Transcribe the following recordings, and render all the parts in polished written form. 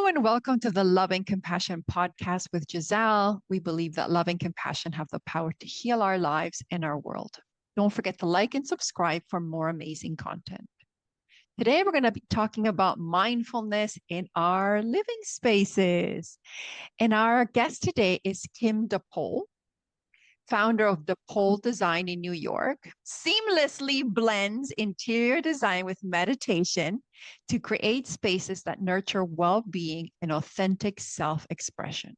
and welcome to the Love and Compassion podcast with Giselle. We believe that love and compassion have the power to heal our lives and our world. Don't forget to like and subscribe for more amazing content. Today, we're going to be talking about mindfulness in our living spaces. And our guest today is Kim Depole, founder of Depole Design in New York, seamlessly blends interior design with meditation to create spaces that nurture well being and authentic self expression.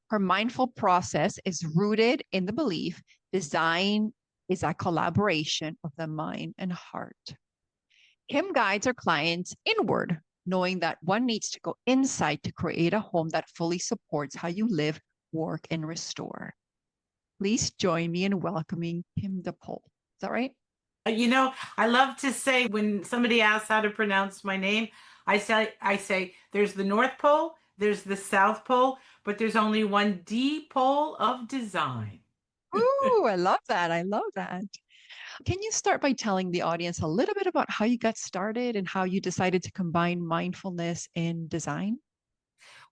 Her mindful process is rooted in the belief design is a collaboration of the mind and heart. Kim guides her clients inward, knowing that one needs to go inside to create a home that fully supports how you live, work, and restore. Please join me in welcoming Kim Depole. Is that right? I love to say when somebody asks how to pronounce my name, I say there's the North Pole, there's the South Pole, but there's only one D pole of design. Ooh, I love that. I love that. Can you start by telling the audience a little bit about how you got started and how you decided to combine mindfulness and design?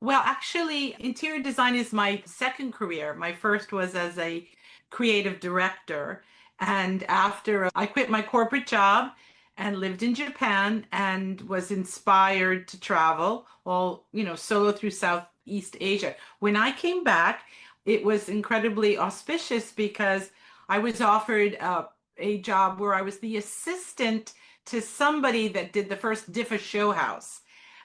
Well, actually, interior design is my second career. My first was as a creative director. And after I quit my corporate job and lived in Japan and was inspired to travel solo through Southeast Asia. When I came back, it was incredibly auspicious because I was offered a job where I was the assistant to somebody that did the first Diffa show house.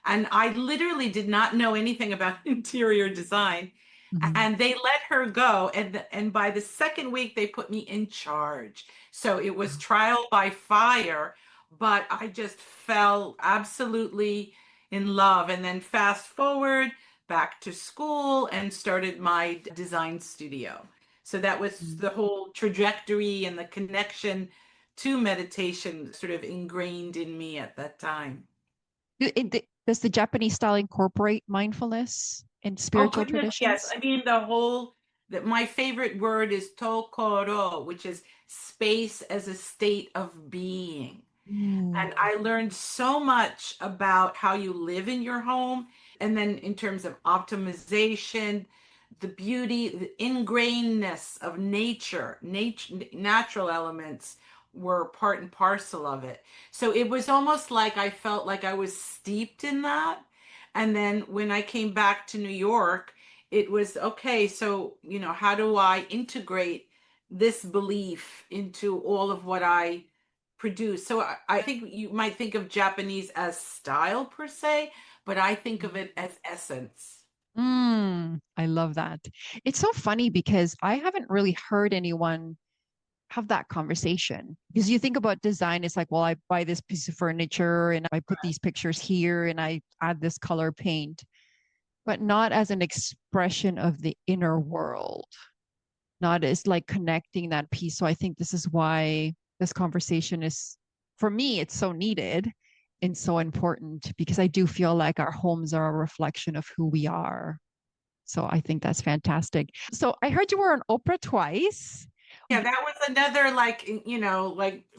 And I literally did not know anything about interior design. Mhm. And they let her go. And by the second week, they put me in charge. So it was trial by fire, but I just fell absolutely in love. And then fast forward back to school and started my design studio. So that was Mm. the whole trajectory and the connection to meditation sort of ingrained in me at that time. Does the Japanese style incorporate mindfulness and Oh spiritual goodness, yes. traditions? I mean the whole that my favorite word is tokoro, which is space as a state of being. Mm. And I learned so much about how you live in your home. And then in terms of optimization, the beauty, the ingrainedness of natural elements were part and parcel of it. So it was almost like I felt like I was steeped in that. And then when I came back to New York, it was okay. So, how do I integrate this belief into all of what I produce? So I think you might think of Japanese as style per se, but I think of it as essence. I love that. It's so funny because I haven't really heard anyone have that conversation. Because you think about design, it's like, well, I buy this piece of furniture and I put these pictures here and I add this color paint, but not as an expression of the inner world, not as like connecting that piece. So I think this is why this conversation is, for me, it's so needed and so important because I do feel like our homes are a reflection of who we are. So I think that's fantastic. So I heard you were on Oprah twice. Yeah, that was another like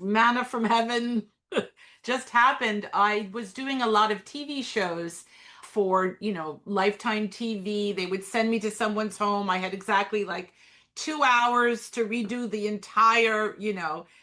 manna from heaven just happened. I was doing a lot of TV shows for, Lifetime TV. They would send me to someone's home. I had exactly like 2 hours to redo the entire,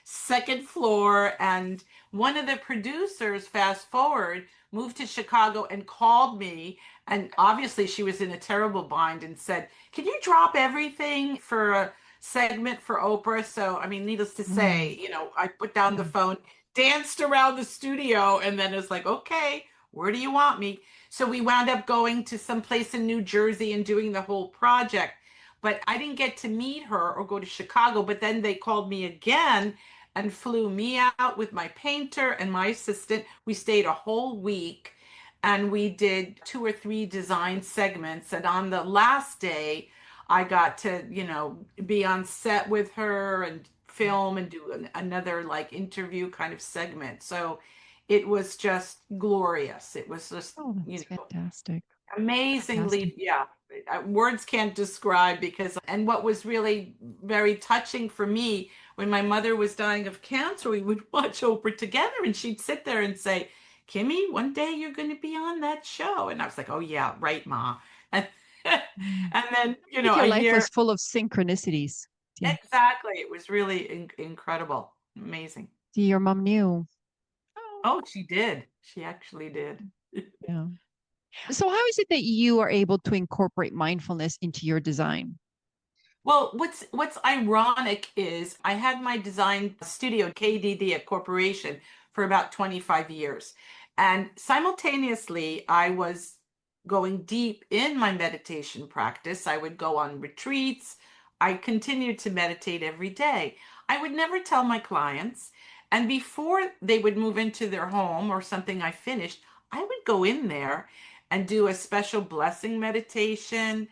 second floor. And one of the producers, fast forward, moved to Chicago and called me. And obviously she was in a terrible bind and said, "Can you drop everything for a segment for Oprah?" So, I mean, needless to Mm, say, I put down the yeah. phone, danced around the studio, and then it's like, okay, where do you want me? So we wound up going to some place in New Jersey and doing the whole project. But I didn't get to meet her or go to Chicago. But then they called me again and flew me out with my painter and my assistant. We stayed a whole week and we did two or three design segments. And on the last day, I got to, be on set with her and film and do another like interview kind of segment. So it was just glorious. It was just, Oh, that's fantastic. Fantastic. amazingly, yeah. Words can't describe because, and what was really very touching for me when my mother was dying of cancer, we would watch Oprah together and she'd sit there and say, Kimmy, one day you're going to be on that show. And I was like, oh, yeah, right, Ma. And, Mm. and then, I think a your life year, was full of synchronicities. Yeah. exactly. It was really incredible, amazing. See, your mom knew. Oh, Oh, she did. She actually did. yeah. So how is it that you are able to incorporate mindfulness into your design? Well, what's ironic is I had my design studio, KDD, a corporation, for about 25 years. And simultaneously, I was going deep in my meditation practice. I would go on retreats. I continued to meditate every day. I would never tell my clients. And before they would move into their home or something I finished, I would go in there and do a special blessing meditation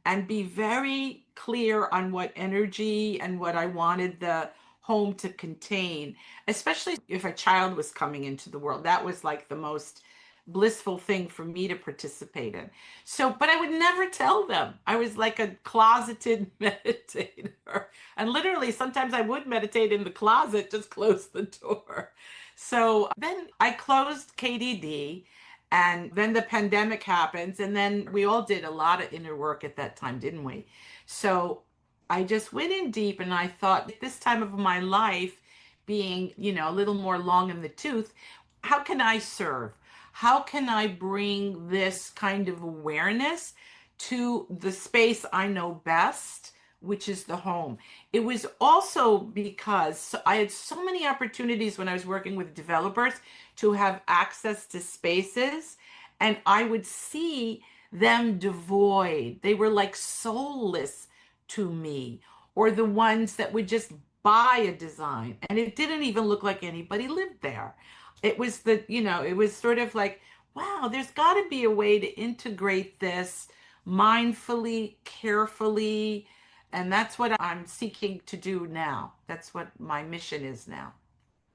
and be very clear on what energy and what I wanted the home to contain, especially if a child was coming into the world. That was like the most blissful thing for me to participate in. So, but I would never tell them. I was like a closeted meditator. And literally, sometimes I would meditate in the closet, just close the door. So then I closed KDD, and then the pandemic happens, and then we all did a lot of inner work at that time, didn't we? So I just went in deep and I thought, at this time of my life, being, a little more long in the tooth, how can I serve? How can I bring this kind of awareness to the space I know best, which is the home? It was also because I had so many opportunities when I was working with developers to have access to spaces, and I would see them devoid. They were like soulless to me, or the ones that would just buy a design and it didn't even look like anybody lived there. It was it was sort of like, wow, there's got to be a way to integrate this mindfully, carefully. And that's what I'm seeking to do now. That's what my mission is now.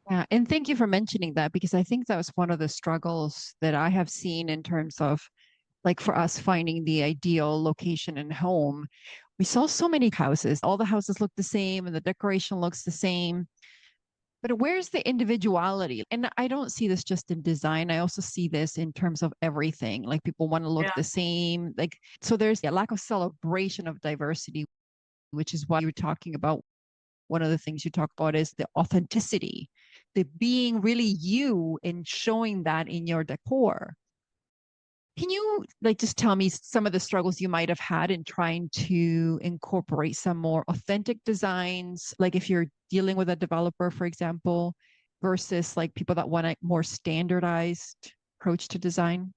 Yeah, and thank you for mentioning that because I think that was one of the struggles that I have seen in terms of like for us finding the ideal location and home. We saw so many houses. All the houses look the same and the decoration looks the same. But where's the individuality? And I don't see this just in design. I also see this in terms of everything. Like people want to look Yeah. the same. Like, so there's a lack of celebration of diversity, which is why you were talking about. One of the things you talk about is the authenticity, the being really you and showing that in your decor. Can you like just tell me some of the struggles you might have had in trying to incorporate some more authentic designs? Like if you're dealing with a developer, for example, versus like people that want a more standardized approach to design?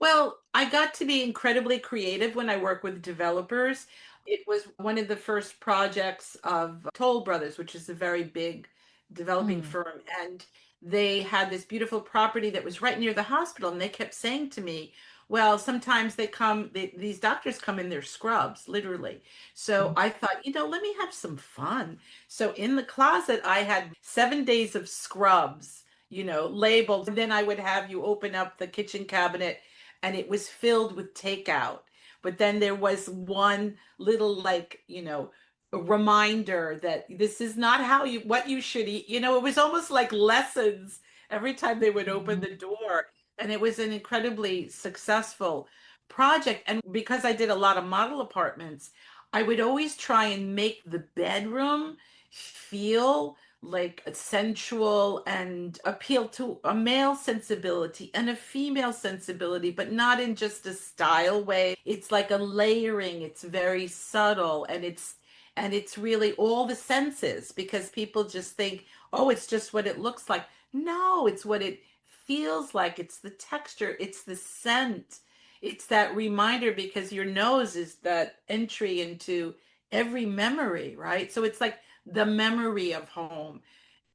Well, I got to be incredibly creative when I work with developers. It was one of the first projects of Toll Brothers, which is a very big developing Mm. firm. And they had this beautiful property that was right near the hospital. And they kept saying to me, well, sometimes these doctors come in their scrubs, literally. So I thought, let me have some fun. So in the closet, I had 7 days of scrubs, labeled. And then I would have you open up the kitchen cabinet and it was filled with takeout. But then there was one little, like, a reminder that this is not what you should eat. It was almost like lessons every time they would open Mhm. the door. And it was an incredibly successful project. And because I did a lot of model apartments, I would always try and make the bedroom feel like a sensual and appeal to a male sensibility and a female sensibility, but not in just a style way. It's like a layering. It's very subtle, and it's really all the senses, because people just think, oh, it's just what it looks like. No, it's what it feels like. It's the texture, it's the scent. It's that reminder, because your nose is that entry into every memory, right? So it's like the memory of home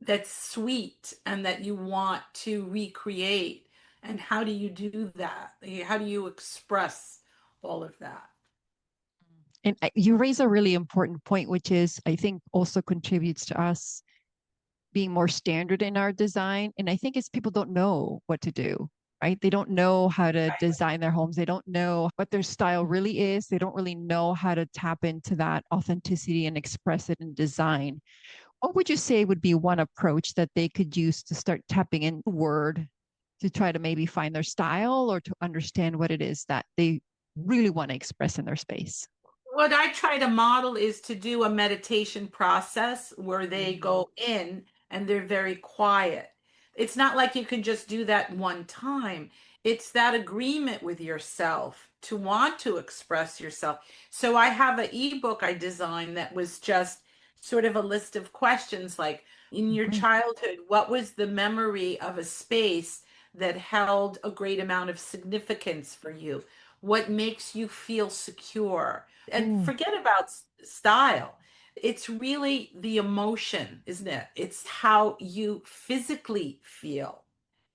that's sweet and that you want to recreate. And how do you do that? How do you express all of that? And you raise a really important point, which is, I think, also contributes to us being more standard in our design. And I think it's people don't know what to do, right? They don't know how to design their homes. They don't know what their style really is. They don't really know how to tap into that authenticity and express it in design. What would you say would be one approach that they could use to start tapping in word? to try to maybe find their style or to understand what it is that they really want to express in their space? What I try to model is to do a meditation process where they Mm, go in and they're very quiet. It's not like you can just do that one time. It's that agreement with yourself to want to express yourself. So I have an ebook I designed that was just sort of a list of questions like in oh, your great. childhood, what was the memory of a space that held a great amount of significance for you? What makes you feel secure? And Oh, forget about style. It's really the emotion, isn't it? It's how you physically feel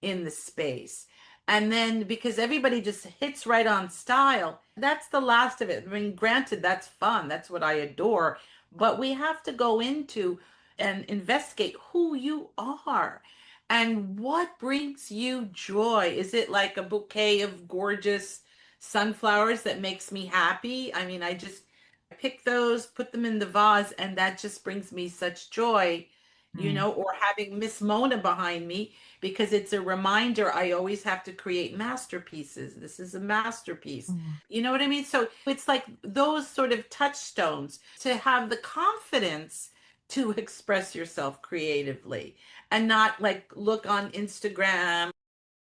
in the space. And then because everybody just hits right on style, that's the last of it. I mean, granted, that's fun. That's what I adore. But we have to go into and investigate who you are and what brings you joy. Is it like a bouquet of gorgeous sunflowers that makes me happy? I mean, I just pick those, put them in the vase, and that just brings me such joy, mm, or having Miss Mona behind me because it's a reminder I always have to create masterpieces. This is a masterpiece. oh, You know what I mean? So it's like those sort of touchstones to have the confidence to express yourself creatively and not like look on Instagram.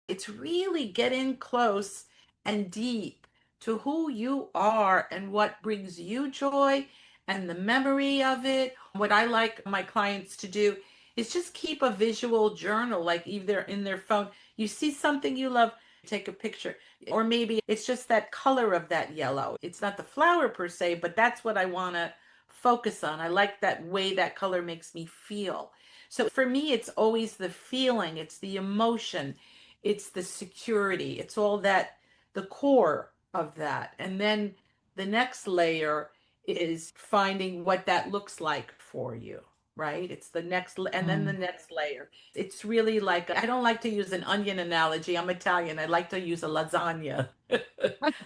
It's really get in close and deep to who you are and what brings you joy and the memory of it. What I like my clients to do is just keep a visual journal, like either in their phone. You see something you love, take a picture. Or maybe it's just that color of that yellow. It's not the flower per se, but that's what I want to focus on. I like that way that color makes me feel. So for me, it's always the feeling, it's the emotion, it's the security, it's all that, the core of that. And then the next layer is finding what that looks like for you, right? It's the next, and then the oh. next layer. It's really like, I don't like to use an onion analogy. I'm Italian. I like to use a lasagna.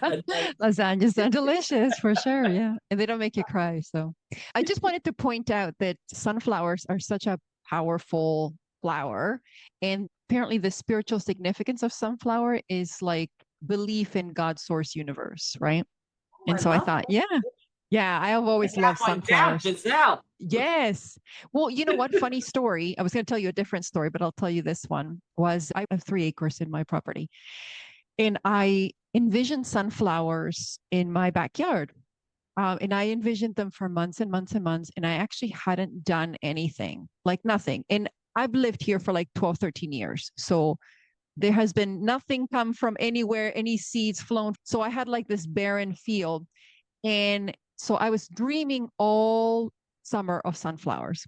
A nice- Lasagnas are delicious for sure. Yeah. And they don't make you cry. So I just wanted to point out that sunflowers are such a powerful flower. And apparently, the spiritual significance of sunflower is like belief in God's source universe, right? Oh, And I so I love thought, yeah, yeah, I have I always loved got one down, sunflowers. Giselle. Yes. Well, you know what? Funny story. I was going to tell you a different story, but I'll tell you this one was I have 3 acres in my property and I envisioned sunflowers in my backyard. And I envisioned them for months and months and months. And I actually hadn't done anything, like nothing. And I've lived here for like 12, 13 years. So there has been nothing come from anywhere, any seeds flown. So I had like this barren field. And so I was dreaming all summer of sunflowers.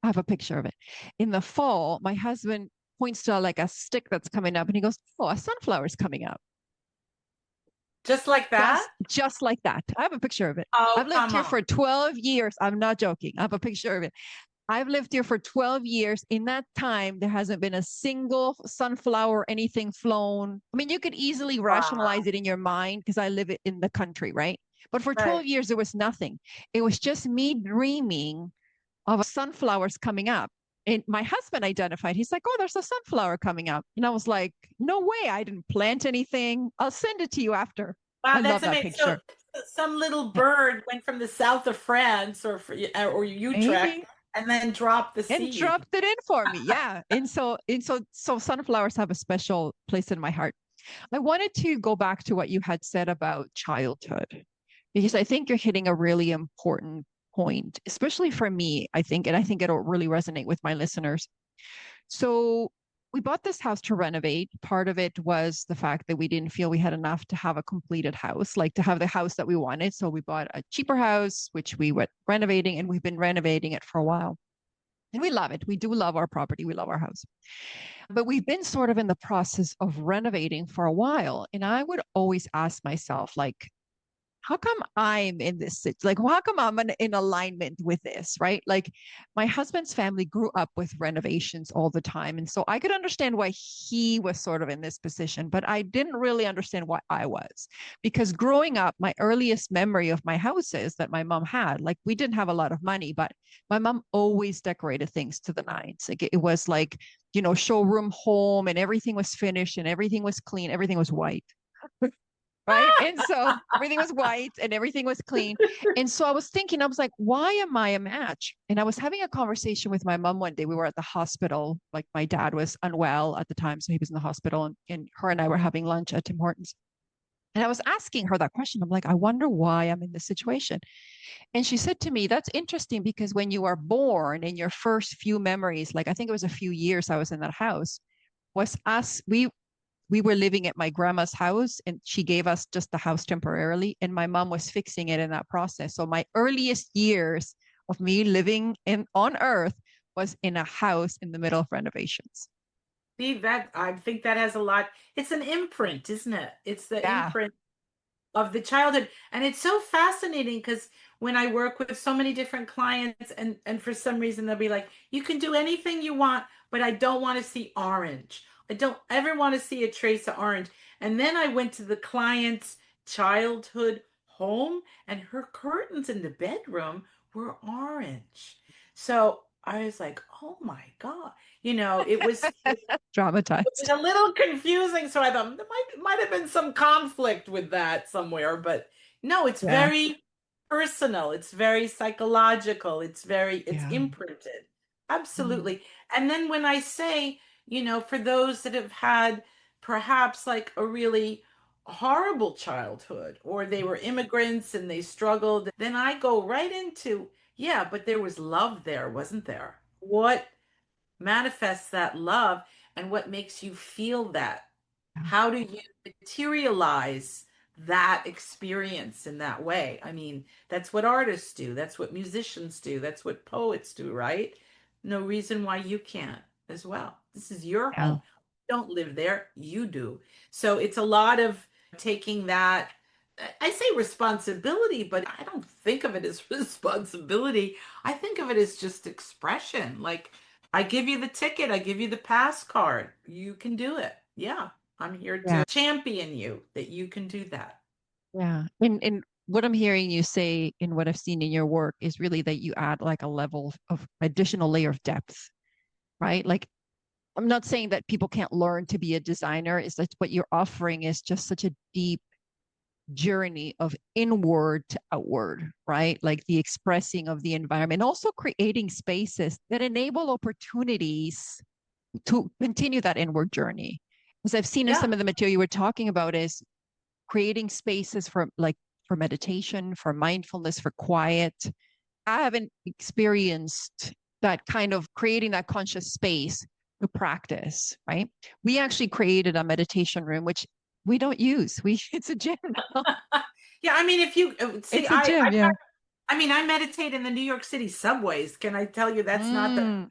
I have a picture of it. In the fall, my husband points to like a stick that's coming up and he goes, "Oh, a sunflower's coming up." Just like that? Just like that. I have a picture of it. Oh, I've lived come here on. for 12 years. I'm not joking. I have a picture of it. I've lived here for 12 years. In that time, there hasn't been a single sunflower, anything flown. I mean, you could easily rationalize Wow. it in your mind because I live in the country, right? But for 12 Right. years, there was nothing. It was just me dreaming of sunflowers coming up. And my husband identified, he's like, "Oh, there's a sunflower coming up." And I was like, "No way. I didn't plant anything. I'll send it to you after." I Wow, love that's that amazing. So picture. some little Yeah, bird went from the south of France or Utrecht maybe. and then dropped the And seed. dropped it in for me. Yeah. And so sunflowers have a special place in my heart. I wanted to go back to what you had said about childhood because I think you're hitting a really important point, especially for me, I think, and I think it'll really resonate with my listeners. So we bought this house to renovate. Part of it was the fact that we didn't feel we had enough to have a completed house, like to have the house that we wanted. So we bought a cheaper house, which we were renovating, and we've been renovating it for a while. And we love it. We do love our property. We love our house. But we've been sort of in the process of renovating for a while. And I would always ask myself, like, how come I'm in this like how come I'm in alignment with this, right? Like my husband's family grew up with renovations all the time, and so I could understand why he was sort of in this position, but I didn't really understand why I was, because growing up, my earliest memory of my houses that my mom had, like we didn't have a lot of money, but my mom always decorated things to the nines. Like it was like, showroom home, and everything was finished and everything was clean, everything was white, right? And so everything was white and everything was clean. And so I was thinking, I was like, why am I a match? And I was having a conversation with my mom one day. We were at the hospital. Like my dad was unwell at the time. So he was in the hospital, and her and I were having lunch at Tim Hortons. And I was asking her that question. I'm like, I wonder why I'm in this situation. And she said to me, that's interesting because when you are born, in your first few memories, like I think it was a few years I was in that house, was us, we were living at my grandma's house, and she gave us just the house temporarily, and my mom was fixing it in that process. So my earliest years of me living in on earth was in a house in the middle of renovations. See that I think that has a lot. It's an imprint, isn't it? It's the Yeah. imprint of the childhood. And it's so fascinating because when I work with so many different clients and for some reason they'll be like, you can do anything you want, but I don't want to see orange. I don't ever want to see a trace of orange. And then I went to the client's childhood home and her curtains in the bedroom were orange. So I was like, oh my God. It was Traumatized. a little confusing, so I thought there might have been some conflict with that somewhere, but no, it's Yeah. very personal. It's very psychological. It's Yeah. imprinted. Mm. Absolutely. And then when I say, for those that have had perhaps like a really horrible childhood or they were immigrants and they struggled, then I go right into, yeah, but there was love there, wasn't there? What manifests that love and what makes you feel that? Yeah. How do you materialize that experience in that way? I mean, that's what artists do, that's what musicians do, that's what poets do, right? No reason why you can't as well. This is your Yeah. home. You don't live there, you do. So it's a lot of taking that. I say responsibility, but I don't think of it as responsibility. I think of it as just expression. Like, I give you the ticket, I give you the pass card. You can do it. Yeah, I'm here Yeah. to champion you that you can do that. Yeah. And what I'm hearing you say in what I've seen in your work is really that you add like a level of additional layer of depth, right? Like I'm not saying that people can't learn to be a designer. It's like what you're offering is just such a deep journey of inward to outward, right? Like the expressing of the environment, also creating spaces that enable opportunities to continue that inward journey. As I've seen in Yeah. some of the material you were talking about, is creating spaces for meditation, for mindfulness, for quiet. I haven't experienced that kind of creating that conscious space to practice, right? We actually created a meditation room, which we don't use. We It's a gym now. Yeah, I mean, if you see, It's a gym, yeah. I mean, I meditate in the New York City subways. Can I tell you that's not the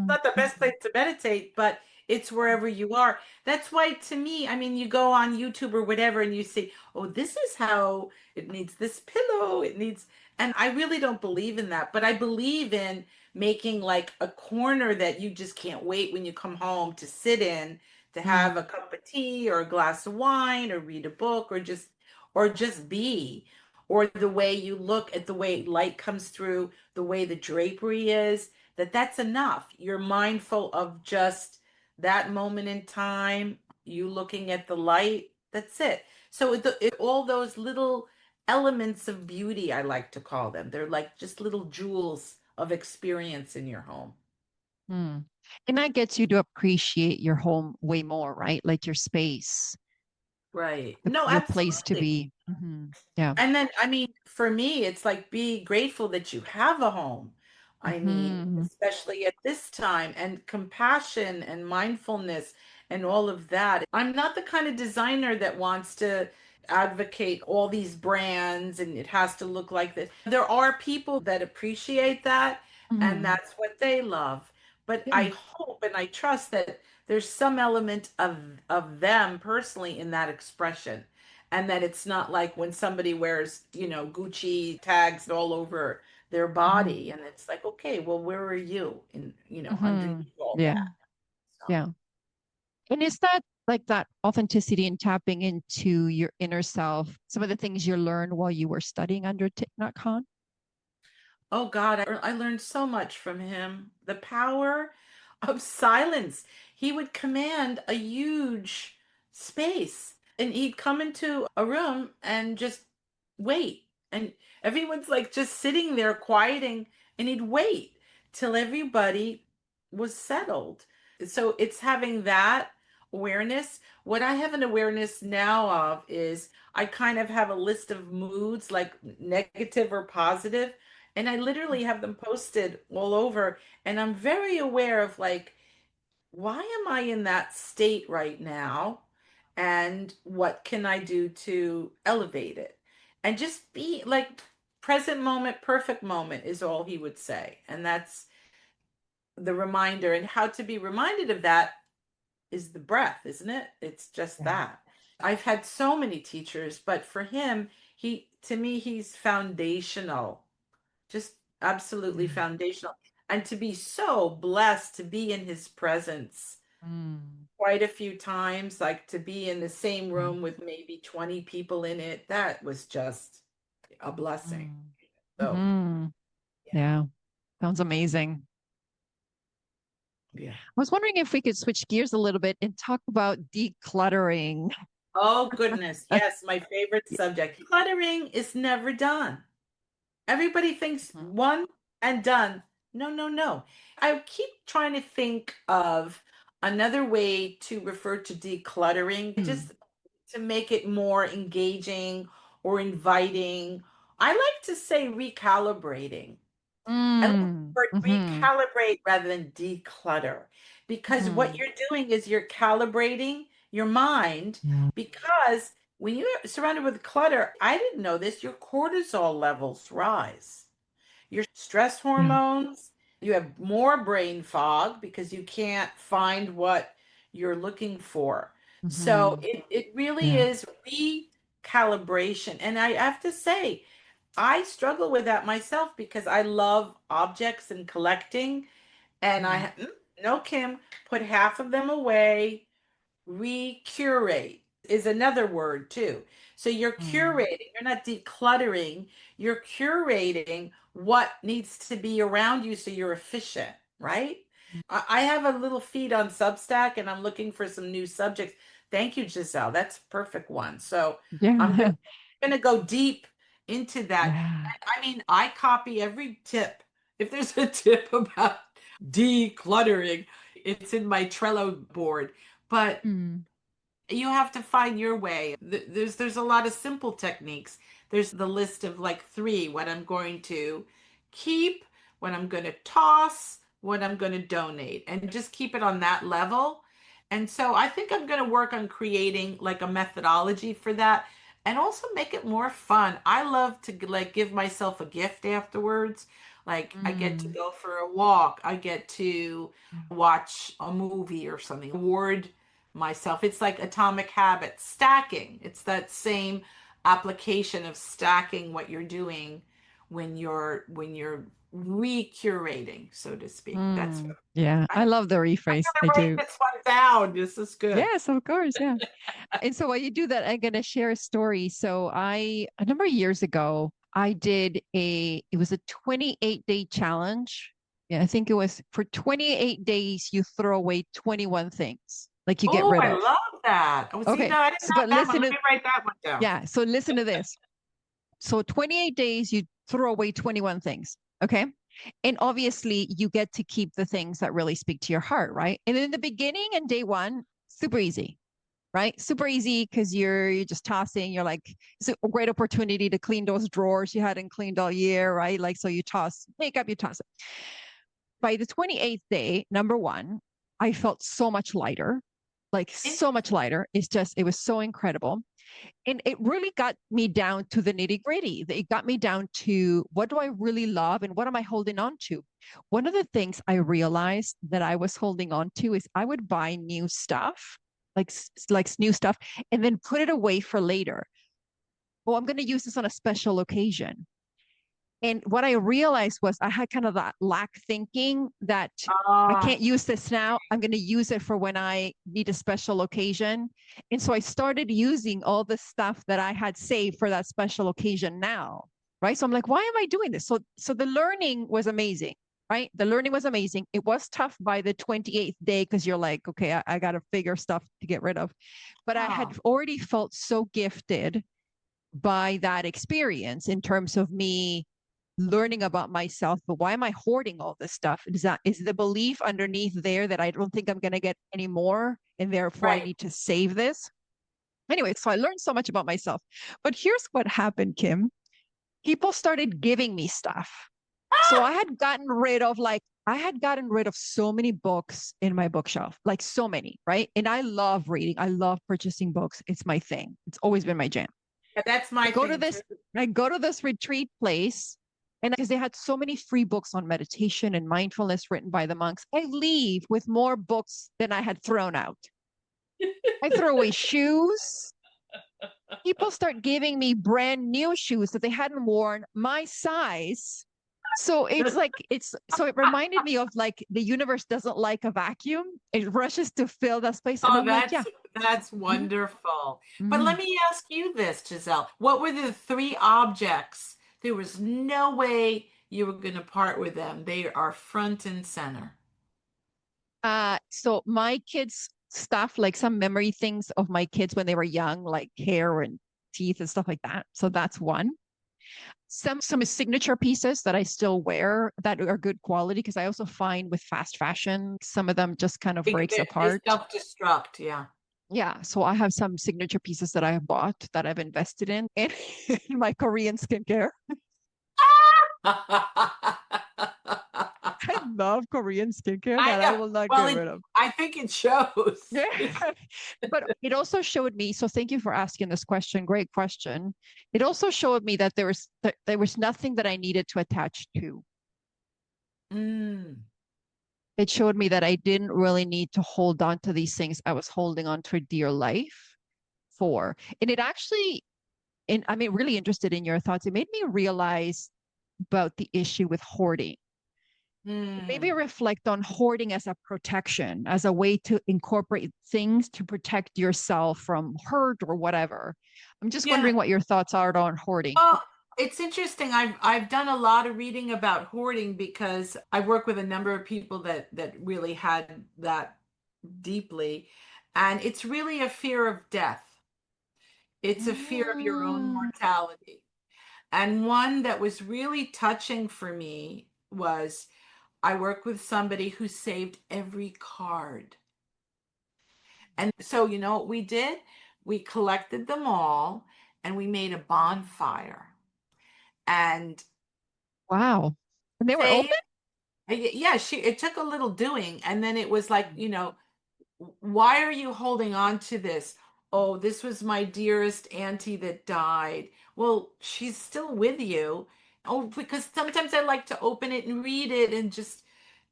not the best place to meditate, but it's wherever you are. That's why, to me, I mean, you go on YouTube or whatever and you see, oh, this is how it needs this pillow. It needs, and I really don't believe in that, but I believe in making like a corner that you just can't wait when you come home to sit in, to have a Mm, cup of tea or a glass of wine or read a book or just be. Or the way you look at the way light comes through, the way the drapery is, that's enough. You're mindful of just that moment in time, you looking at the light. That's it. So all those little elements of beauty, I like to call them. They're like just little jewels of experience in your home. mm. And that gets you to appreciate your home way more, right? Like your space, Right. No, your place to absolutely. be. Yeah. And then, I mean, for me, it's like be grateful that you have a home. I mean, Hmm. especially at this time, and compassion and mindfulness and all of that. I'm not the kind of designer that wants to advocate all these brands and it has to look like this. There are people that appreciate that and Hmm. that's what they love. But Yeah. I hope and I trust that there's some element of them personally in that expression. and that it's not like when somebody wears, Gucci tags all over their body, and it's like, okay, well, where are you in, underneath all Yeah. that? So, Yeah. And is that like that authenticity and tapping into your inner self, some of the things you learned while you were studying under Thich Nhat Hanh? oh God, I learned so much from him. The power of silence. He would command a huge space, and he'd come into a room and just wait. And everyone's like just sitting there quieting, and he'd wait till everybody was settled. So it's having that awareness. What I have an awareness now of is I kind of have a list of moods, like negative or positive, and I literally have them posted all over. And I'm very aware of like, why am I in that state right now? And what can I do to elevate it? And just be like, present moment, perfect moment is all he would say. And that's the reminder. And how to be reminded of that is the breath, isn't it? It's just Yeah. that. I've had so many teachers, but for him, to me, he's foundational, just absolutely Mm. foundational. And to be so blessed to be in his presence Mm. quite a few times, like to be in the same Yeah. room with maybe 20 people in it, that was just a blessing. Mm. So, Hmm. yeah, Yeah. Sounds amazing. yeah. I was wondering if we could switch gears a little bit and talk about decluttering. Oh, goodness. Uh, Yes, my favorite subject. Cluttering is never done. Everybody thinks Mhm. one and done. No, no, no. I keep trying to think of another way to refer to decluttering, Mm. just to make it more engaging or inviting. I like to say recalibrating. I like the Mm. word Mhm. recalibrate rather than declutter, because what Mhm. you're doing is you're calibrating your mind, Yeah. because when you're surrounded with clutter, I didn't know this, your cortisol levels rise, your stress Yeah. hormones, you have more brain fog because you can't find what you're looking for. So Mhm. it really Yeah. is recalibration. And I have to say, I struggle with that myself because I love objects and collecting. And Mm. no, Kim, put half of them away. Recurate is another word too. So you're Mm. curating, you're not decluttering, you're curating what needs to be around you so you're efficient, right? I have a little feed on Substack and I'm looking for some new subjects. Thank you, Giselle. That's a perfect one. So I'm Yeah. gonna go deep into that. Yeah. I mean, I copy every tip. If there's a tip about decluttering, it's in my Trello board. But Mm. you have to find your way. There's a lot of simple techniques. There's the list of like three: what I'm going to keep, what I'm going to toss, what I'm going to donate, and just keep it on that level. And so I think I'm going to work on creating like a methodology for that, and also make it more fun. I love to like give myself a gift afterwards. Like I get to Mm. go for a walk, I get to watch a movie or something, award myself. It's like atomic habits, stacking. It's that same application of stacking what you're doing when you're recurating, so to speak. That's Mm. Yeah. I, I love the I rephrase. I gotta write do. this one down. This is good. Yes, of course. Yeah. And so while you do that, I'm going to share a story. So a number of years ago, I did it was a 28-day challenge. Yeah, I think it was for 28 days, you throw away 21 things, like you get Oh, rid I of. love that. Oh, see, Okay. no, I didn't So, have but that one. listen Let to, me write that one down. yeah. So listen to this. So 28 days, you throw away 21 things. Okay. And obviously, you get to keep the things that really speak to your heart, right? And in the beginning and day one, super easy, right? Super easy because you're just tossing. You're like, it's a great opportunity to clean those drawers you hadn't cleaned all year, right? Like, so you toss makeup, you toss it. By the 28th day, number one, I felt so much lighter, like so much Interesting. lighter. It's just, it was so incredible. And it really got me down to the nitty gritty. It got me down to what do I really love and what am I holding on to? One of the things I realized that I was holding on to is I would buy new stuff, like new stuff, and then put it away for later. oh, I'm going to use this on a special occasion. And what I realized was I had kind of that lack thinking that I Ah, can't use this now. I'm going to use it for when I need a special occasion. And so I started using all the stuff that I had saved for that special occasion now. Right. So I'm like, why am I doing this? So the learning was amazing. Right. The learning was amazing. It was tough by the 28th day because you're like, okay, I got to figure stuff to get rid of. But I oh, had already felt so gifted by that experience in terms of me learning about myself. But why am I hoarding all this stuff? Is the belief underneath there that I don't think I'm going to get any more and therefore I right. need to save this? Anyway, so I learned so much about myself. But here's what happened, Kim. People started giving me stuff. So I had gotten rid of so many books in my bookshelf, like so many, right? And I love reading. I love purchasing books. It's my thing. It's always been my jam. Yeah, that's I my go to thing too. this, I go to this retreat place, and because they had so many free books on meditation and mindfulness written by the monks, I leave with more books than I had thrown out. I throw away shoes. People start giving me brand new shoes that they hadn't worn my size. So it reminded me of like the universe doesn't like a vacuum. It rushes to fill that space. And Oh, I'm like, yeah. that's Mhm, wonderful. But mhm. let me ask you this, Giselle. What were the three objects? There was no way you were going to part with them. They are front and center. So my kids' stuff, like some memory things of my kids when they were young, like hair and teeth and stuff like that. So that's one. Some signature pieces that I still wear that are good quality because I also find with fast fashion, some of them just kind of breaks They apart. self-destruct, yeah. Yeah, so I have some signature pieces that I have bought that I've invested in my Korean skincare. I love Korean skincare I that I know. will not Well, get rid of. I think it shows. Yeah. But it also showed me, so thank you for asking this question. Great question. It also showed me that there was nothing that I needed to attach to. Mm, It showed me that I didn't really need to hold on to these things I was holding on to dear life for. And it actually, and I mean, really interested in your thoughts. It made me realize about the issue with hoarding. Maybe mm. reflect on hoarding as a protection, as a way to incorporate things to protect yourself from hurt or whatever. I'm just Yeah. wondering what your thoughts are on hoarding. Well, it's interesting. I've done a lot of reading about hoarding because I work with a number of people that really had that deeply, and it's really a fear of death. It's a fear of your own Mm, mortality. And one that was really touching for me was I work with somebody who saved every card. And so, you know what we did? We collected them all and we made a bonfire. And wow. And they were saved. open? Yeah, it took a little doing, and then it was like, why are you holding on to this? Oh, this was my dearest auntie that died. Well, she's still with you. Oh, because sometimes I like to open it and read it and just,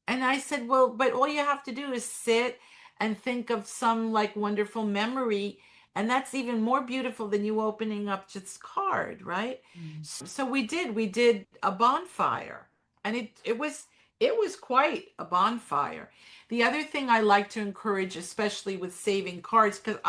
and I said, well, but all you have to do is sit and think of some like wonderful memory. And that's even more beautiful than you opening up just card, right? Mm. So we did a bonfire, and it was quite a bonfire. The other thing I like to encourage, especially with saving cards, because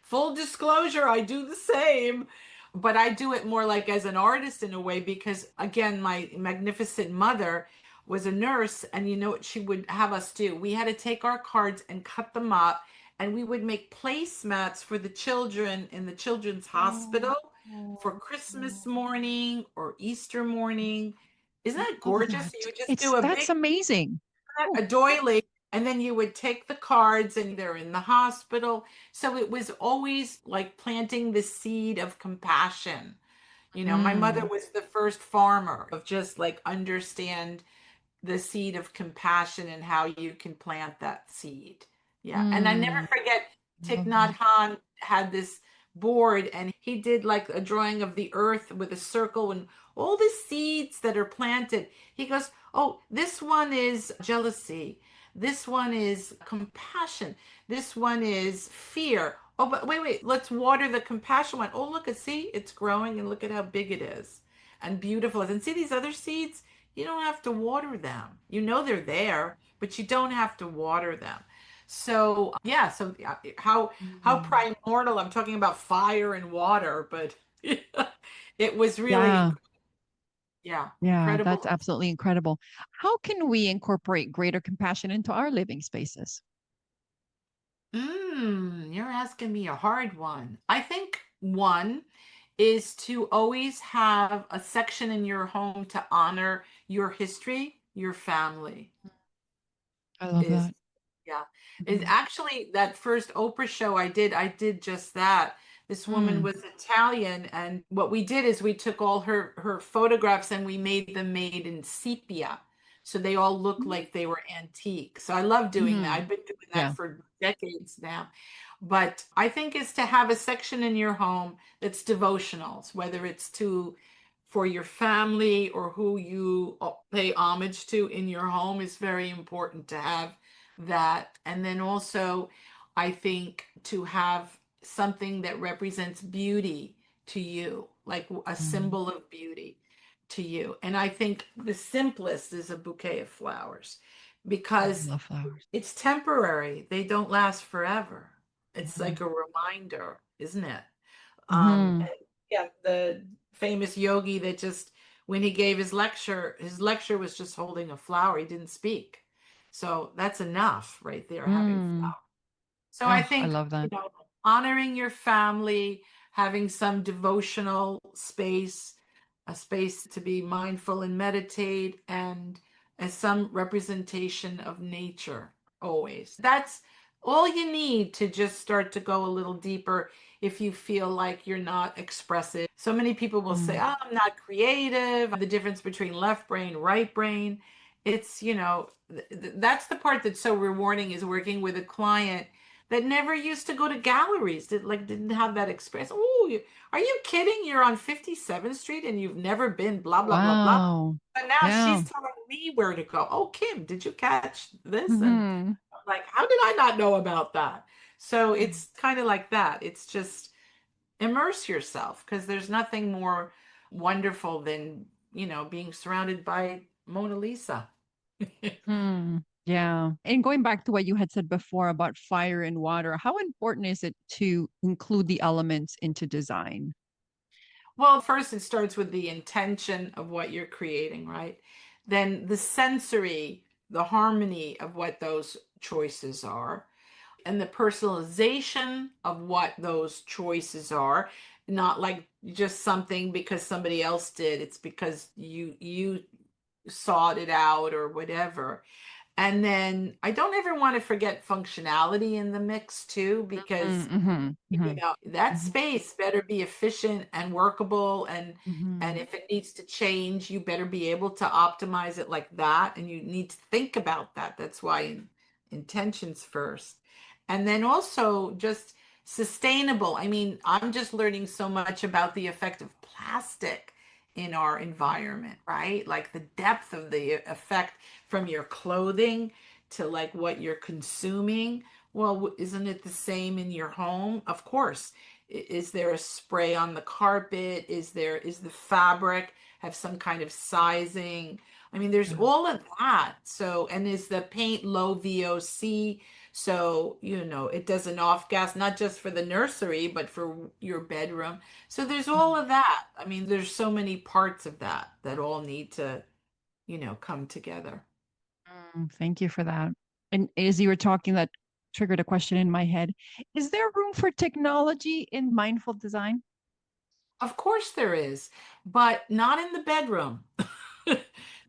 full disclosure, I do the same, but I do it more like as an artist in a way because, again, my magnificent mother was a nurse, and you know what she would have us do? We had to take our cards and cut them up, and we would make placemats for the children in the children's Oh, hospital for oh, Christmas oh. morning or Easter morning. Isn't I that love gorgeous? that. You would just do a That's big amazing. Oh, a doily, and then you would take the cards and they're in the hospital. So it was always like planting the seed of compassion. My mother mm, was the first farmer of just like understand the seed of compassion and how you can plant that seed. Yeah. And I never mm. forget Thich Love Nhat that. Hanh had this board and he did like a drawing of the earth with a circle and all the seeds that are planted. He goes, oh, this one is jealousy. This one is compassion. This one is fear. Oh, but wait. Let's water the compassion one. Oh, look, see, it's growing and look at how big it is and beautiful. And see these other seeds? You don't have to water them. You know they're there, but you don't have to water them. So, yeah, so how Mm. primordial. I'm talking about fire and water, but it was really, Yeah, yeah, yeah, that's incredible. absolutely incredible. How can we incorporate greater compassion into our living spaces? You're asking me a hard one. I think one is to always have a section in your home to honor your history, your family I love is that. yeah. Is Mhm. actually that first Oprah show I did just that. This woman Mm. was Italian, and what we did is we took all her photographs and we made them made in sepia. So they all look like they were antique. So I love doing that. Mm-hmm. I've been doing that Yeah. for decades now. But I think is to have a section in your home that's devotionals, whether it's to for your family or who you pay homage to in your home is very important to have that. And then also, I think to have something that represents beauty to you, like a Mm. symbol of beauty to you. And I think the simplest is a bouquet of flowers I because love flowers. it's temporary, they don't last forever. It's Mhm. like a reminder, isn't it? Mhm. And yeah, the famous yogi that just when he gave his lecture was just holding a flower. He didn't speak. So that's enough right there, having Mm. flowers. So I Oh, I think, love that. honoring your family, having some devotional space, a space to be mindful and meditate, and as some representation of nature always. That's all you need to just start to go a little deeper if you feel like you're not expressive. So many people will say, Mm. oh, I'm not creative. The difference between left brain, right brain. It's, that's the part that's so rewarding is working with a client that never used to go to galleries, didn't have that experience. Oh, are you kidding? You're on 57th Street and you've never been blah blah blah blah. Wow. And now Yeah. she's telling me where to go. Oh, Kim, did you catch this? And Mhm. I'm like, how did I not know about that? So Mm. it's kind of like that. It's just immerse yourself because there's nothing more wonderful than, being surrounded by Mona Lisa. Hmm. Yeah. And going back to what you had said before about fire and water, how important is it to include the elements into design? Well, first it starts with the intention of what you're creating, right? Then the sensory, the harmony of what those choices are, and the personalization of what those choices are. Not like just something because somebody else did, it's because you sought it out or whatever. And then I don't ever want to forget functionality in the mix too, because Mm-hmm. Mm-hmm. that Mm-hmm. space better be efficient and workable, and Mm-hmm. if it needs to change you better be able to optimize it like that, and you need to think about that. That's why intentions first, and then also just sustainable. I mean, I'm just learning so much about the effect of plastic in our environment, right? Like the depth of the effect from your clothing to like what you're consuming. Well, isn't it the same in your home? Of course. Is there a spray on the carpet? Is the fabric have some kind of sizing? I mean, there's Yeah. all of that. So, and is the paint low VOC? So, it doesn't off gas, not just for the nursery, but for your bedroom. So there's all Mhm. of that. I mean, there's so many parts of that that all need to, come together. Thank you for that. And as you were talking, that triggered a question in my head. Is there room for technology in mindful design? Of course there is, but not in the bedroom.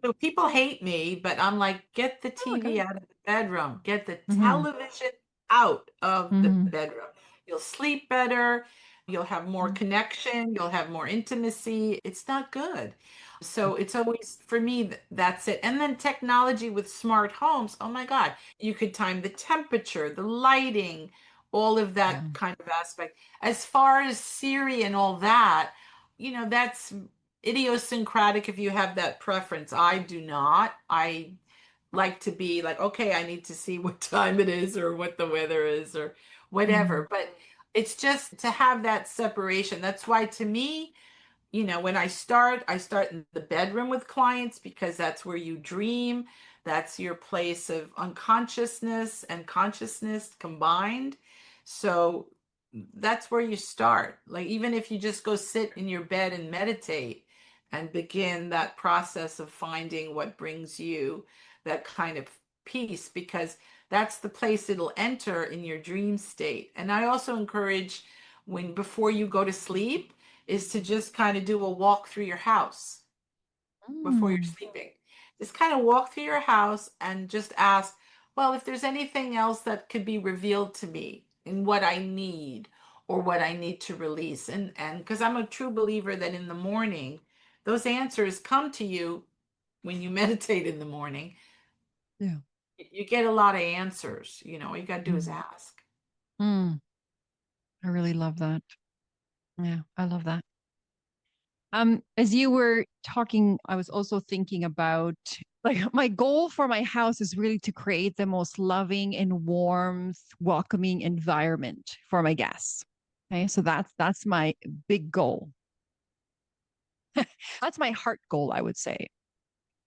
So people hate me, but I'm like, get the Oh, okay. TV out of the bedroom, get the Mm-hmm. television out of the Mm-hmm. bedroom. You'll sleep better, you'll have more connection, you'll have more intimacy. It's not good. So it's always, for me, that's it. And then technology with smart homes, oh my God, you could time the temperature, the lighting, all of Yeah. that kind of aspect. As far as Siri and all that, that's idiosyncratic if you have that preference. I do not. I like to be like, okay, I need to see what time it is or what the weather is or Mm-hmm. whatever. But It's just to have that separation. That's why to me, when I start in the bedroom with clients because that's where you dream. That's your place of unconsciousness and consciousness combined. So that's where you start. Like, even if you just go sit in your bed and meditate and begin that process of finding what brings you that kind of peace, because that's the place it'll enter in your dream state. And I also encourage, when before you go to sleep, is to just kind of do a walk through your house before you're Mm, sleeping. Just kind of walk through your house and just ask, well, if there's anything else that could be revealed to me in what I need or what I need to release. And because I'm a true believer that in the morning, those answers come to you when you meditate in the morning. yeah. You get a lot of answers. All you got to do is Mm, ask. mm, I really love that. Yeah, I love that. As you were talking, I was also thinking about like my goal for my house is really to create the most loving and warm, welcoming environment for my guests. Okay, so that's my big goal. That's my heart goal, I would say.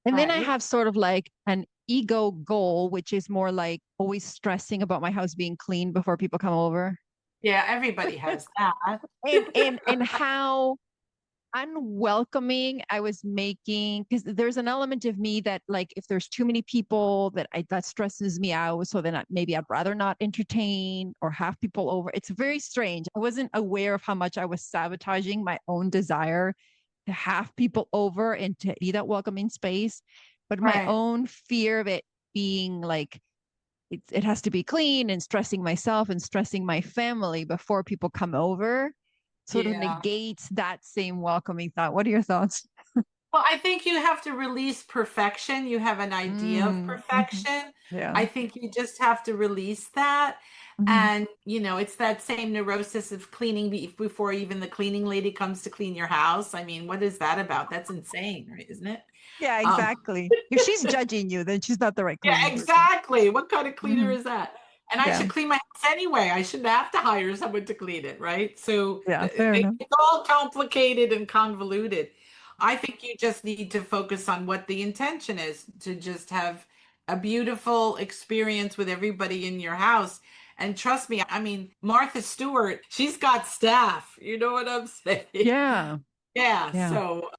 And then I Right. have sort of like an ego goal, which is more like always stressing about my house being clean before people come over. Yeah, everybody has that. And how unwelcoming I was making, because there's an element of me that like if there's too many people that stresses me out, so then maybe I'd rather not entertain or have people over. It's very strange. I wasn't aware of how much I was sabotaging my own desire to have people over and to be that welcoming space, but my Right. own fear of it being like it has to be clean and stressing myself and stressing my family before people come over sort of Yeah. negates that same welcoming thought. What are your thoughts? Well, I think you have to release perfection. You have an idea of Mhm. perfection. Yeah. I think you just have to release that. Mhm. And, it's that same neurosis of cleaning before even the cleaning lady comes to clean your house. I mean, what is that about? That's insane, right? Isn't it? Yeah, Um, exactly. If she's judging you, then she's not the right yeah, cleaning person. exactly. What kind of cleaner Mhm. is that? And I Yeah. should clean my house anyway. I shouldn't have to hire someone to clean it, right? So Yeah, fair enough. it's all complicated and convoluted. I think you just need to focus on what the intention is, to just have a beautiful experience with everybody in your house. And trust me, I mean, Martha Stewart, she's got staff. You know what I'm saying? Yeah. Yeah. So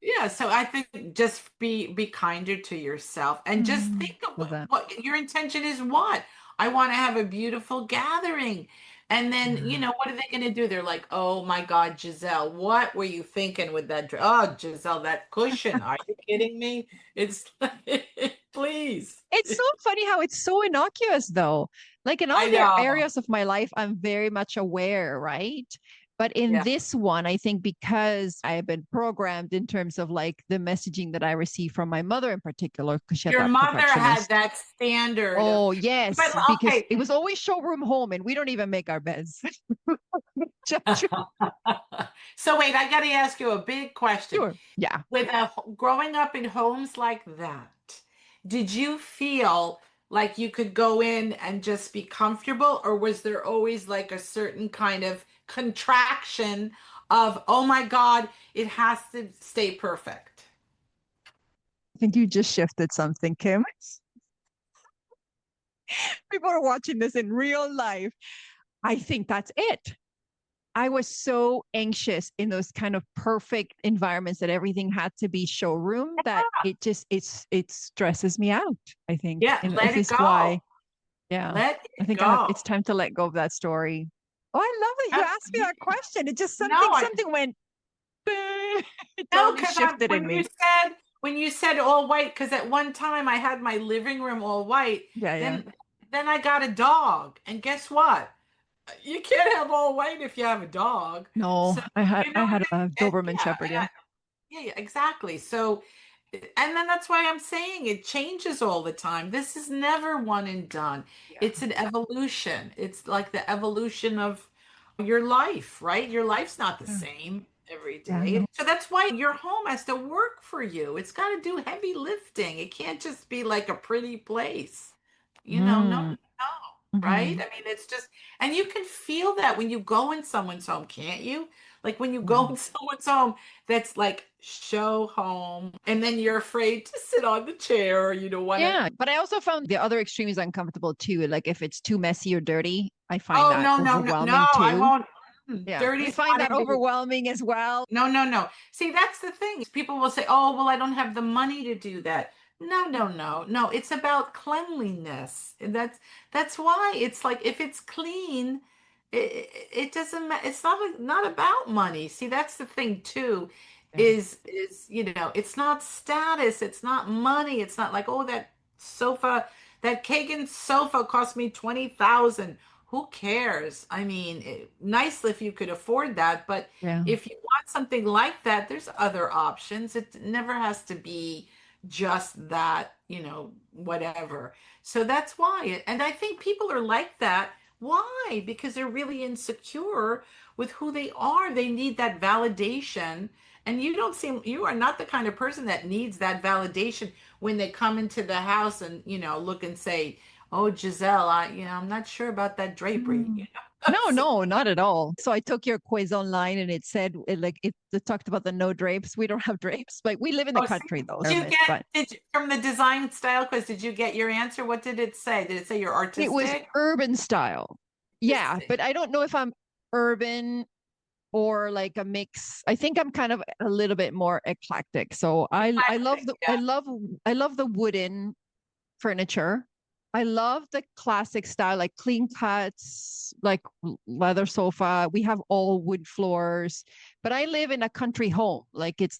I think just be kinder to yourself and just Mhm. think of Love that. what your intention is. What I want to have a beautiful gathering. And then, Yeah. what are they going to do? They're like, "Oh my God, Giselle, what were you thinking with that Oh, Giselle, that cushion. Are you kidding me? It's please. It's so funny how it's so innocuous, though. Like in I other know. areas of my life, I'm very much aware, right? But in Yeah. this one, I think because I have been programmed in terms of like the messaging that I receive from my mother in particular, because she had Your that mother had perfectionist. that standard of, Oh, but yes, because okay. it was always showroom home and we don't even make our beds. Judge- So wait, I got to ask you a big question. Sure. Yeah. With growing up in homes like that, did you feel like you could go in and just be comfortable, or was there always like a certain kind of contraction of, oh my God, it has to stay perfect? I think you just shifted something, Kim. People are watching this in real life. I think that's it. I was so anxious in those kind of perfect environments that everything had to be showroom that it stresses me out, I think. Yeah, And let this it is why, go. yeah, Let I it think go. it's time to let go of that story. Oh, I love that you That's, asked me that question. It just no, something went it no, totally because I shifted in me. when you said all white, because at one time I had my living room all white, Yeah, yeah. then I got a dog, and guess what? You can't have all white if you have a dog. No, So you know I what had a I mean? Doberman Shepherd, yeah. Yeah, exactly. So, and then that's why I'm saying it changes all the time. This is never one and done. Yeah. It's an evolution. It's like the evolution of your life, right? Your life's not the Yeah. same every Yeah, day. no. So that's why your home has to work for you. It's got to do heavy lifting. It can't just be like a pretty place. No, Mm. no. right? Mm-hmm. I mean, it's just, and you can feel that when you go in someone's home, can't you? Like when you go Mm-hmm. in someone's home that's like show home, and then you're afraid to sit on the chair, or you don't want to. Yeah, but I also found the other extreme is uncomfortable too. Like if it's too messy or dirty, I find Oh, that no, no, no, no, overwhelming I too. won't. Yeah, I Dirty's find not that everybody. overwhelming as well. No, no, no. See, that's the thing. People will say, "Oh, well, I don't have the money to do that." No, no, no. No, it's about cleanliness. And that's why it's like if it's clean, it doesn't matter. It's not about money. See, that's the thing too, Yeah. is, it's not status, it's not money. It's not like, "Oh, that sofa, that Kagan sofa cost me 20,000." Who cares? I mean, nice if you could afford that, but Yeah. if you want something like that, there's other options. It never has to be just that, whatever. So that's why. And I think people are like that. Why? Because they're really insecure with who they are. They need that validation. And you are not the kind of person that needs that validation when they come into the house and, look and say, "Oh, Giselle, I'm not sure about that drapery." Mm. No, So, no, not at all. So I took your quiz online and it said it talked about the no drapes. We don't have drapes, but we live in the oh, see, country though, did you get but from the design style quiz, did you get your answer? What did it say? Did it say you're it was artistic? urban style. Yeah, Artistic. but I don't know if I'm urban or like a mix. I think I'm kind of a little bit more eclectic. So I love Eclectic, the yeah. I love the wooden furniture. I love the classic style, like clean cuts, like leather sofa. We have all wood floors, but I live in a country home. Like it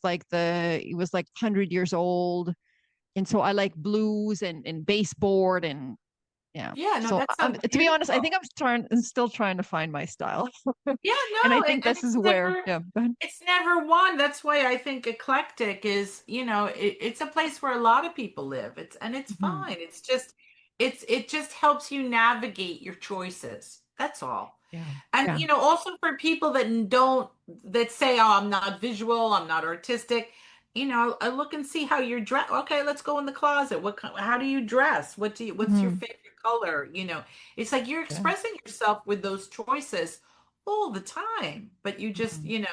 was like 100 years old. And so I like blues and baseboard and yeah. Yeah, no, So that I'm sounds to be honest, I beautiful. think I'm still trying to find my style. Yeah, And I no, think and this is where, yeah. it's never one. That's why I think eclectic is, it's a place where a lot of people live. It's Mhm. fine. It just helps you navigate your choices. That's all. Yeah. And Yeah. also for people that say, "Oh, I'm not visual, I'm not artistic," I look and see how you're dressed. Okay, let's go in the closet. How do you dress? What's your Mhm. favorite color? It's like you're Yeah. expressing yourself with those choices all the time. But you just, Mhm.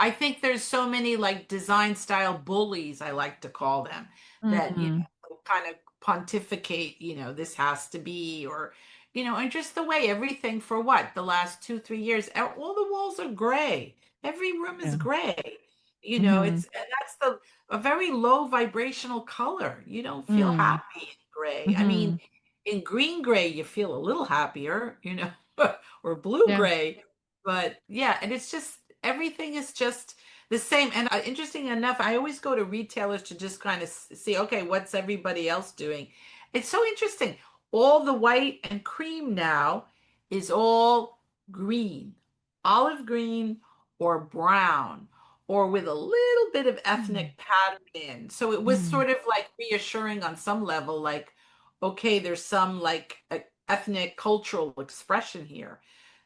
I think there's so many like design style bullies, I like to call them, that, Mhm. kind of pontificate, this has to be, or and just the way everything for what the last 2, 3 years, all the walls are gray. Every room is Yeah. gray. Mhm. And that's a very low vibrational color. You don't feel Mhm. happy in gray. I mean, Mhm. in green gray, you feel a little happier, or blue Yeah. gray. But yeah, and it's just everything is just the same. And interesting enough, I always go to retailers to just kind of see, okay, what's everybody else doing? It's so interesting. All the white and cream now is all green, olive green or brown, or with a little bit of Mhm. ethnic pattern in. So it was Mhm. sort of like reassuring on some level, like, okay, there's some like ethnic cultural expression here.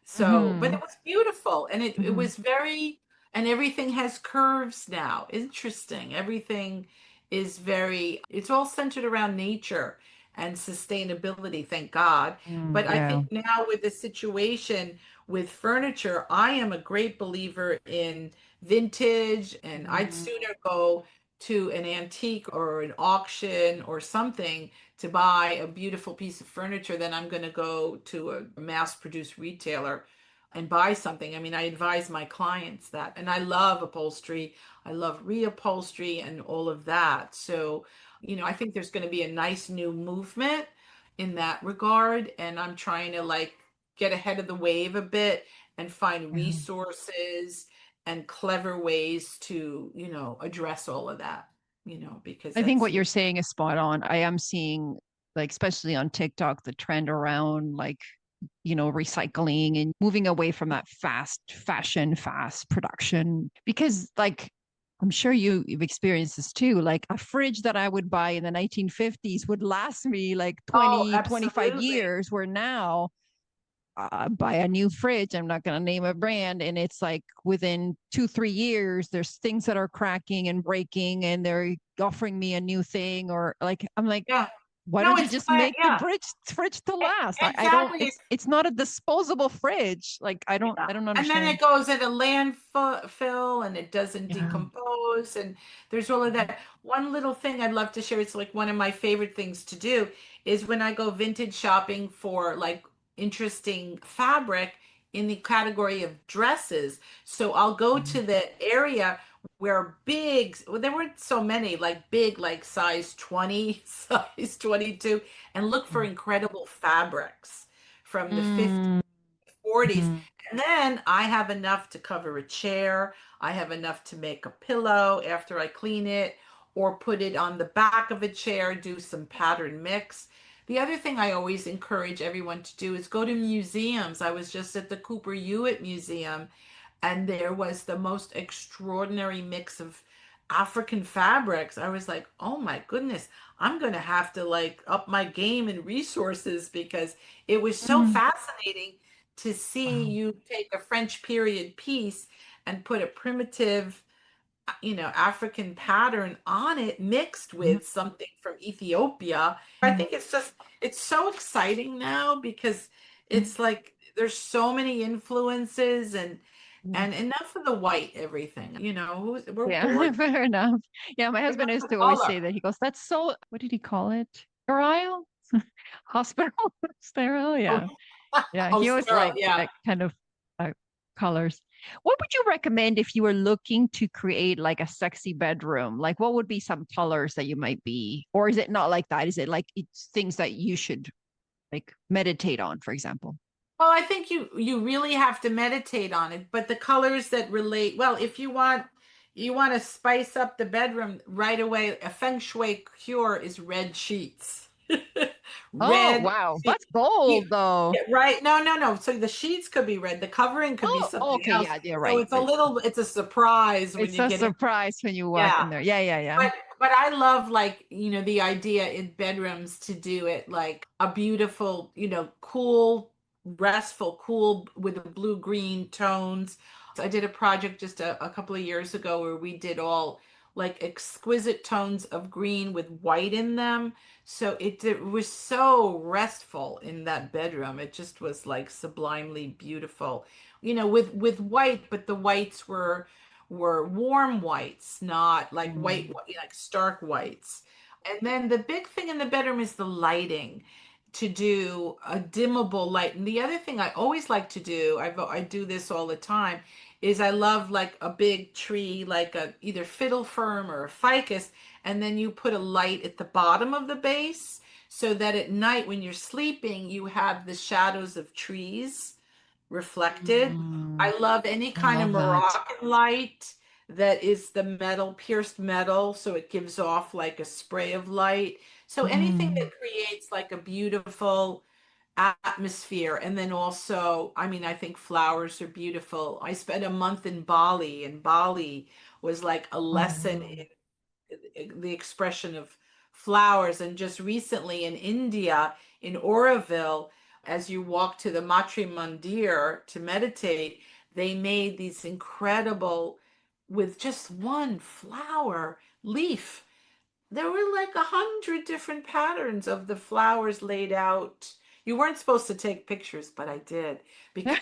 So, but it Mhm. was beautiful, and it Mhm. was very, and everything has curves now. Interesting. Everything is it's all centered around nature and sustainability, thank God. Mm, But I yeah. think now with the situation with furniture, I am a great believer in vintage, and I'd Mhm. sooner go to an antique or an auction or something to buy a beautiful piece of furniture than I'm going to go to a mass-produced retailer and buy something. I mean, I advise my clients that, and I love upholstery. I love reupholstery and all of that. So, I think there's going to be a nice new movement in that regard, and I'm trying to like get ahead of the wave a bit and find Yeah. resources and clever ways to, address all of that, because I think that's, what you're saying is spot on. I am seeing, like, especially on TikTok, the trend around like, recycling and moving away from that fast fashion, fast production. Because, like, I'm sure you've experienced this too. Like, a fridge that I would buy in the 1950s would last me like oh, 20, 25 absolutely. years, where now buy a new fridge. I'm not going to name a brand. And it's like within 2, 3 years, there's things that are cracking and breaking, and they're offering me a new thing. Or like, I'm like, Yeah. Why No, don't you it's just glad, make the yeah, fridge to last? I don't, exactly. it's not a disposable fridge. Like Yeah. I don't And then understand. it goes in a landfill and it doesn't Yeah. decompose. And there's all of that. One little thing I'd love to share, it's like one of my favorite things to do is when I go vintage shopping for like interesting fabric in the category of dresses. So I'll go to the area where big, well, there weren't so many, like big, like size 20, size 22, and look for incredible fabrics from the 50s, Mm, 40s. mhm, And then I have enough to cover a chair. I have enough to make a pillow after I clean it or put it on the back of a chair, do some pattern mix. The other thing I always encourage everyone to do is go to museums. I was just at the Cooper Hewitt Museum and there was the most extraordinary mix of African fabrics. I was like, oh my goodness, I'm going to have to like up my game and resources because it was so mm. fascinating to see Wow. you take a French period piece and put a primitive, African pattern on it mixed Mhm, with something from Ethiopia. I mm, think it's so exciting now because mm. it's like there's so many influences Yeah. and enough of the white everything. We're Yeah, bored. fair enough. Yeah, my husband Enough used of to always color. say that. He goes, "That's so." What did he call it? Sterile? Hospital? Sterile? Oh, Yeah. Yeah, oh, he always sterile. liked Yeah. that kind of uh, colors. What would you recommend if you were looking to create like a sexy bedroom? Like, what would be some colors that you might be, or is it not like that? Is it like it's things that you should like meditate on, for example? Well, I think you really have to meditate on it, but the colors that relate, well, if you want to spice up the bedroom right away, a feng shui cure is red sheets. Oh, Red wow. sheets. That's gold though. Yeah, right. No, no, no. So the sheets could be red, the covering could be Oh, something okay. else. Yeah, you're So right. it's a surprise when It's you a get in. surprise when you walk Yeah. in there. Yeah, yeah, yeah. But I love like, the idea in bedrooms to do it like a beautiful, cool, restful, cool with the blue green tones. So I did a project just a couple of years ago where we did all like exquisite tones of green with white in them. So it was so restful in that bedroom. It just was like sublimely beautiful. With white, but the whites were warm whites, not like white, Mm, like stark whites. And then the big thing in the bedroom is the lighting, to do a dimmable light. And the other thing I always like to do, I do this all the time, is I love like a big tree, like a either fiddle fern or a ficus, and then you put a light at the bottom of the base so that at night when you're sleeping, you have the shadows of trees reflected. mm, I love any I kind of love that. Moroccan light that is the metal, pierced metal, so it gives off like a spray of light. So anything Mm, that creates like a beautiful atmosphere. And then also, I mean, I think flowers are beautiful. I spent a month in Bali, and Bali was like a oh, lesson wow. in the expression of flowers. And just recently in India, in Oroville, as you walk to the Matri Mandir to meditate, they made these incredible, with just one flower leaf. There were like 100 different patterns of the flowers laid out. You weren't supposed to take pictures, but I did because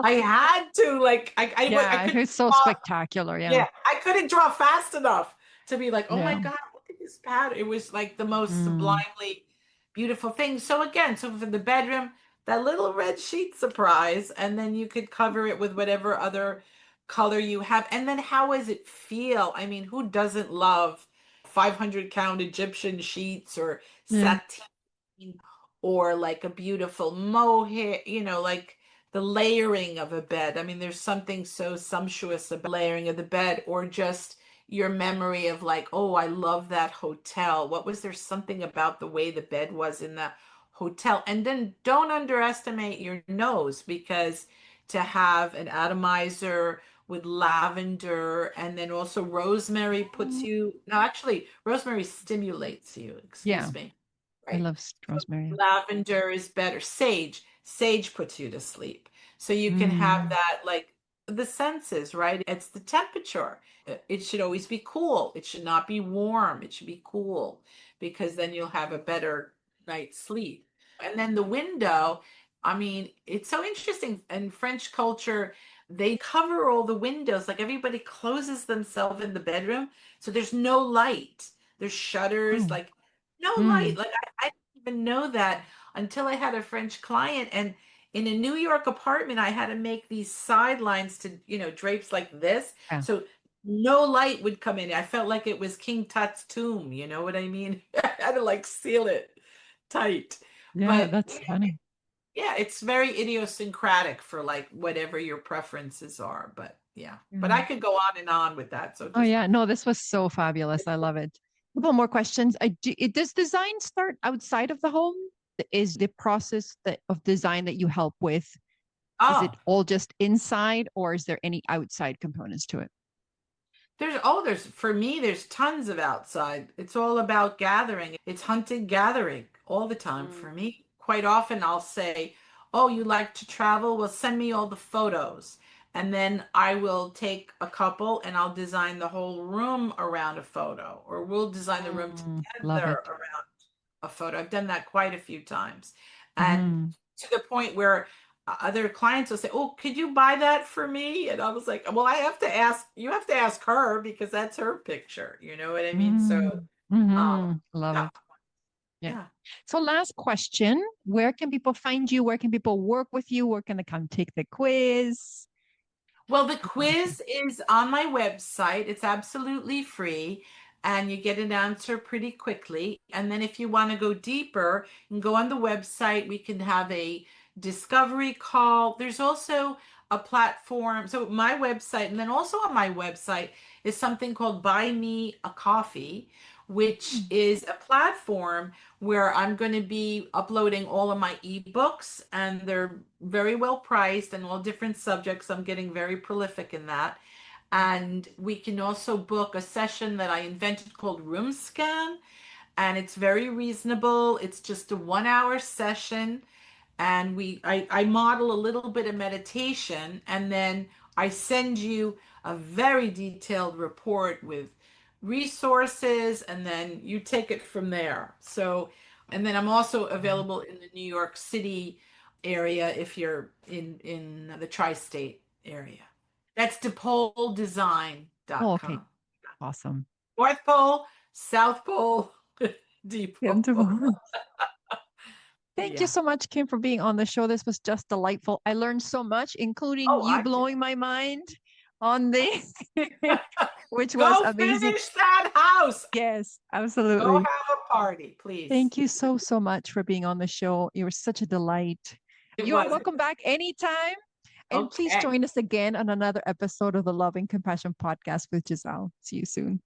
I had to. Like I Yeah, couldn't it's so draw. spectacular. Yeah. Yeah, I couldn't draw fast enough to be like, oh my Yeah. God, look at this pattern. It was like the most Mm, sublimely beautiful thing. So again, so for the bedroom, that little red sheet surprise, and then you could cover it with whatever other color you have. And then how does it feel? I mean, who doesn't love 500 count Egyptian sheets or yeah. sateen or like a beautiful mohair, like the layering of a bed. I mean, there's something so sumptuous about layering of the bed, or just your memory of like, oh, I love that hotel. What was there something about the way the bed was in the hotel? And then don't underestimate your nose, because to have an atomizer with lavender and then also rosemary puts Mm, you, no, actually, rosemary stimulates you, yeah. excuse me. I Right. love rosemary. Lavender is better. Sage puts you to sleep. So you can have Mm, that like the senses, right? It's the temperature. It should always be cool. It should not be warm. It should be cool because then you'll have a better night's sleep. And then the window, I mean, it's so interesting. In French culture, they cover all the windows, like everybody closes themselves in the bedroom. So there's no light. There's shutters, Oh. like no light. Mm. Like I didn't even know that until I had a French client. And in a New York apartment, I had to make these sidelines to, drapes like this. Yeah. So no light would come in. I felt like it was King Tut's tomb. You know what I mean? I had to like seal it tight. Yeah, But that's funny. yeah, it's very idiosyncratic for like whatever your preferences are. But yeah, but I Yeah. could go on and on with that. So Oh just, yeah, no, this was so fabulous. I love it. A couple more questions. Does design start outside of the home? Is the process of design that you help with, is it oh, all just inside or is there any outside components to it? for me, there's tons of outside. It's all about gathering. It's hunting, gathering all the time for Mm. me. Quite often I'll say, "Oh, you like to travel? Well, send me all the photos." And then I will take a couple and I'll design the whole room around a photo, or we'll design the room Love together it. around a photo. I've done that quite a few times. And Hmm. to the point where other clients will say, "Oh, could you buy that for me?" And I was like, "Well, you have to ask her because that's her picture." You know what I mean? So, Mm. um, Love yeah, it. Yeah. yeah. So last question, where can people find you? Where can people work with you? Where can they come take the quiz? Well, the Information. quiz is on my website. It's absolutely free, and you get an answer pretty quickly. And then if you want to go deeper, you can go on the website. We can have a discovery call. There's also a platform. So my website, and then also on my website is something called Buy Me a Coffee, which Mm. is a platform where I'm going to be uploading all of my ebooks, and they're very well priced and all different subjects. I'm getting very prolific in that. And we can also book a session that I invented called Room Scan, and it's very reasonable. It's just a 1 hour session, and I model a little bit of meditation, and then I send you a very detailed report with resources, and then you take it from there. So, and then I'm also Wow. available in the New York City area if you're in the tri-state area. That's Oh, okay. depoledesign.com. Awesome. North Pole, South Pole, Depot. Wonderful. Thank you Yeah. so much, Kim, for being on the show. This was just delightful. I learned so much, including Oh, you I did. blowing my mind on this, which was Go amazing. finish that house. Yes, Go absolutely. have a party, please. Thank you so, so much for being on the show. You were such a delight. It You are was welcome back anytime. And please okay. join us again on another episode of the Love and Compassion podcast with Giselle. See you soon.